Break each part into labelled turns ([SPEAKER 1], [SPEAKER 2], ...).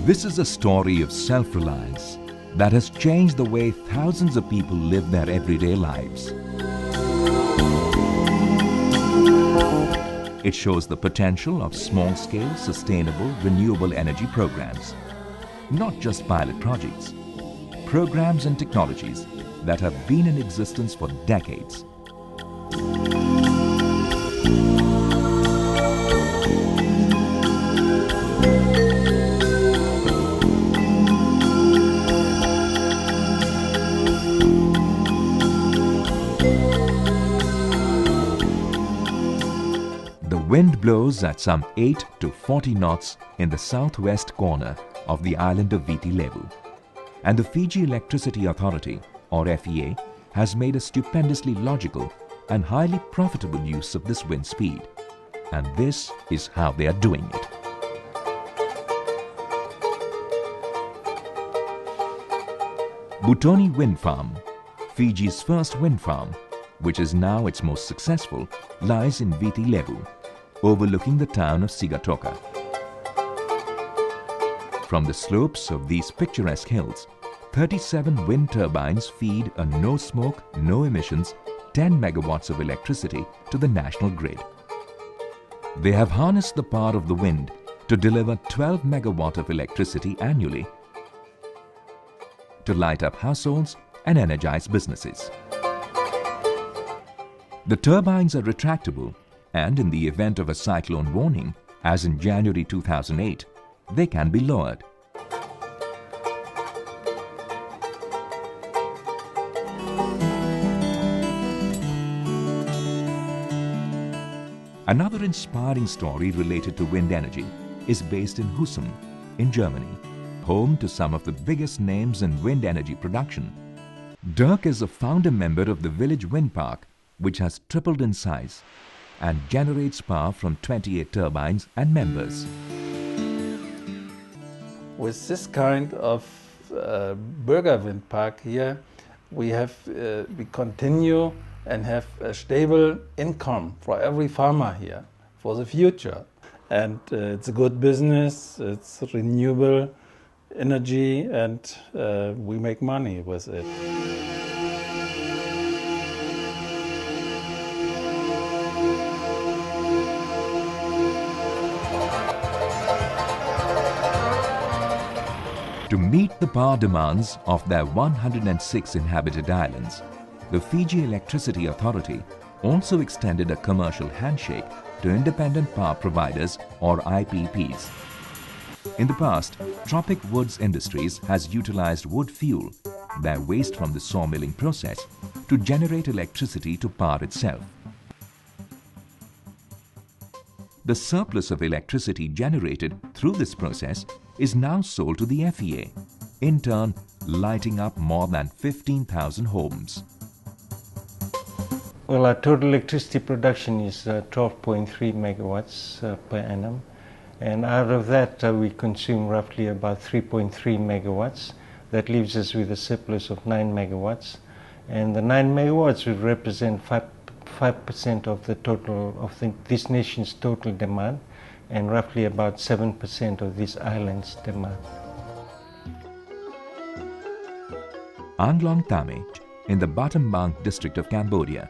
[SPEAKER 1] This is a story of self-reliance that has changed the way thousands of people live their everyday lives. It shows the potential of small-scale, sustainable, renewable energy programs. Not just pilot projects, programs and technologies that have been in existence for decades. The wind blows at some 8 to 40 knots in the southwest corner of the island of Renewable. And the Fiji Electricity Authority, or FEA, has made a stupendously logical and highly profitable use of this wind speed. And this is how they are doing it. Butoni Wind Farm, Fiji's first wind farm, which is now its most successful, lies in Renewable, overlooking the town of Sigatoka. From the slopes of these picturesque hills, 37 wind turbines feed a no-smoke, no-emissions 10 megawatts of electricity to the national grid. They have harnessed the power of the wind to deliver 12 megawatt of electricity annually to light up households and energize businesses. The turbines are retractable, and in the event of a cyclone warning, as in January 2008, they can be lowered. Another inspiring story related to wind energy is based in Husum, in Germany, home to some of the biggest names in wind energy production. Dirk is a founder member of the village wind park, which has tripled in size and generates power from 28 turbines and members.
[SPEAKER 2] With this kind of Bürger wind park here, we continue and have a stable income for every farmer here for the future. And it's a good business, it's renewable energy, and we make money with it.
[SPEAKER 1] To meet the power demands of their 106 inhabited islands, the Fiji Electricity Authority also extended a commercial handshake to independent power providers, or IPPs. In the past, Tropic Woods Industries has utilized wood fuel, their waste from the sawmilling process, to generate electricity to power itself. The surplus of electricity generated through this process is now sold to the FEA, in turn lighting up more than 15,000 homes.
[SPEAKER 3] Well, our total electricity production is 12.3 megawatts per annum, and out of that we consume roughly about 3.3 megawatts. That leaves us with a surplus of 9 megawatts, and the 9 megawatts would represent 5% of the total of this nation's total demand, and roughly about 7% of this island's demand.
[SPEAKER 1] Anglong Tame, in the Battambang district of Cambodia.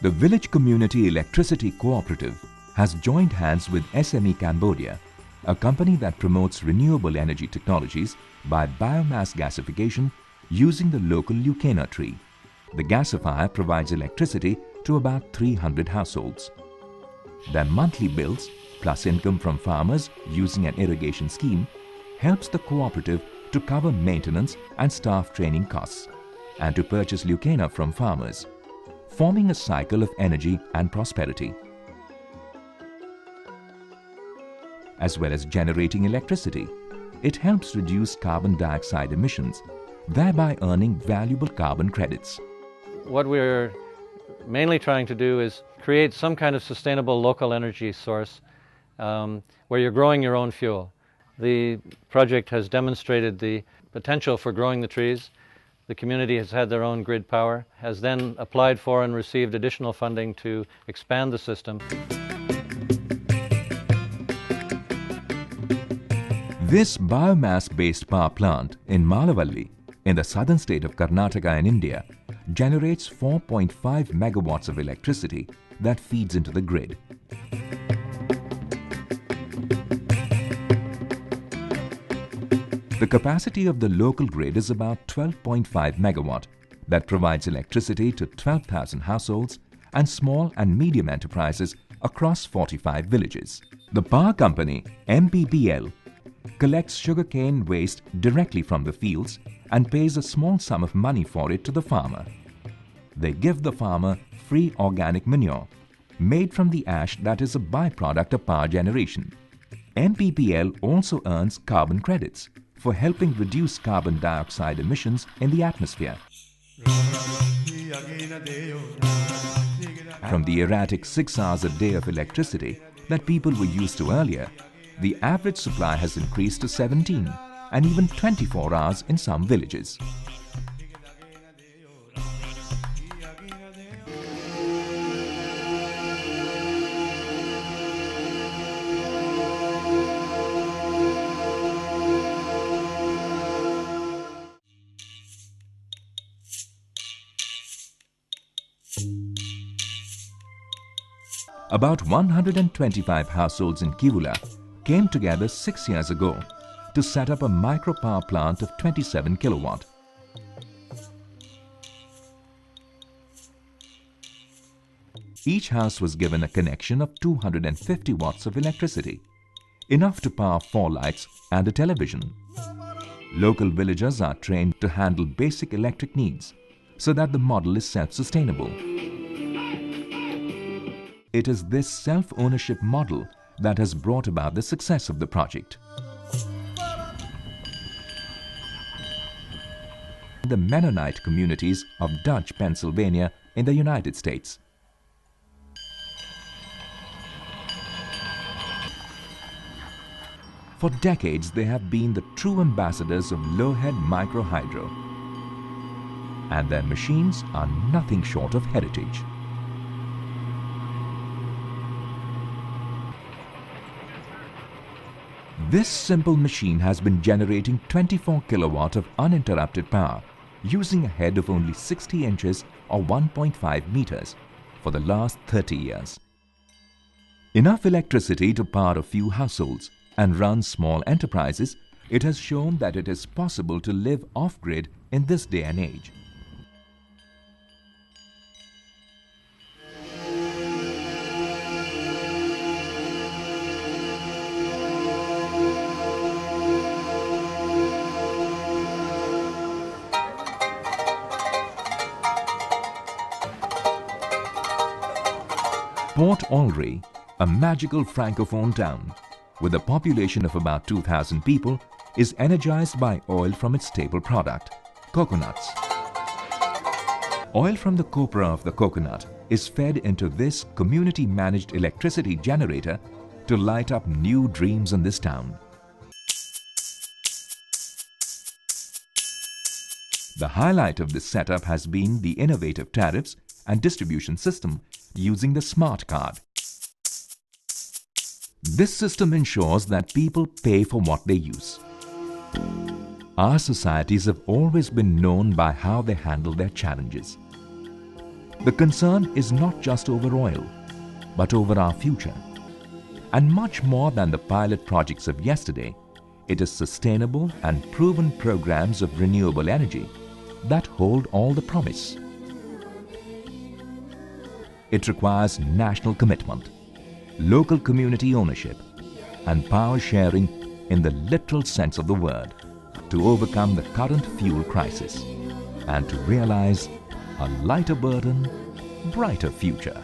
[SPEAKER 1] The Village Community Electricity Cooperative has joined hands with SME Cambodia, a company that promotes renewable energy technologies by biomass gasification using the local Lucena tree. The gasifier provides electricity to about 300 households. Their monthly bills, plus income from farmers using an irrigation scheme, helps the cooperative to cover maintenance and staff training costs and to purchase Lucena from farmers, forming a cycle of energy and prosperity. As well as generating electricity, it helps reduce carbon dioxide emissions, thereby earning valuable carbon credits.
[SPEAKER 4] What we're mainly trying to do is create some kind of sustainable local energy source where you're growing your own fuel. The project has demonstrated the potential for growing the trees the community has had their own grid power, has then applied for and received additional funding to expand the system.
[SPEAKER 1] This biomass-based power plant in Malavalli, in the southern state of Karnataka in India, generates 4.5 megawatts of electricity that feeds into the grid. The capacity of the local grid is about 12.5 megawatt that provides electricity to 12,000 households and small and medium enterprises across 45 villages. The power company, MPPL, collects sugarcane waste directly from the fields and pays a small sum of money for it to the farmer. They give the farmer free organic manure, made from the ash that is a byproduct of power generation. MPPL also earns carbon credits for helping reduce carbon dioxide emissions in the atmosphere. From the erratic 6 hours a day of electricity that people were used to earlier, the average supply has increased to 17 and even 24 hours in some villages. About 125 households in Kivula came together 6 years ago to set up a micro power plant of 27 kilowatt. Each house was given a connection of 250 watts of electricity, enough to power 4 lights and a television. Local villagers are trained to handle basic electric needs so that the model is self-sustainable. It is this self-ownership model that has brought about the success of the project. The Mennonite communities of Dutch Pennsylvania in the United States. For decades, they have been the true ambassadors of low-head microhydro, and their machines are nothing short of heritage. This simple machine has been generating 24 kilowatt of uninterrupted power using a head of only 60 inches or 1.5 meters for the last 30 years. Enough electricity to power a few households and run small enterprises, it has shown that it is possible to live off-grid in this day and age. Port Olry, a magical francophone town with a population of about 2,000 people, is energized by oil from its staple product, coconuts. Oil from the copra of the coconut is fed into this community-managed electricity generator to light up new dreams in this town. The highlight of this setup has been the innovative tariffs and distribution system using the smart card. This system ensures that people pay for what they use. Our societies have always been known by how they handle their challenges. The concern is not just over oil, but over our future. And much more than the pilot projects of yesterday, it is sustainable and proven programs of renewable energy that hold all the promise. It requires national commitment, local community ownership, and power sharing in the literal sense of the word to overcome the current fuel crisis and to realize a lighter burden, brighter future.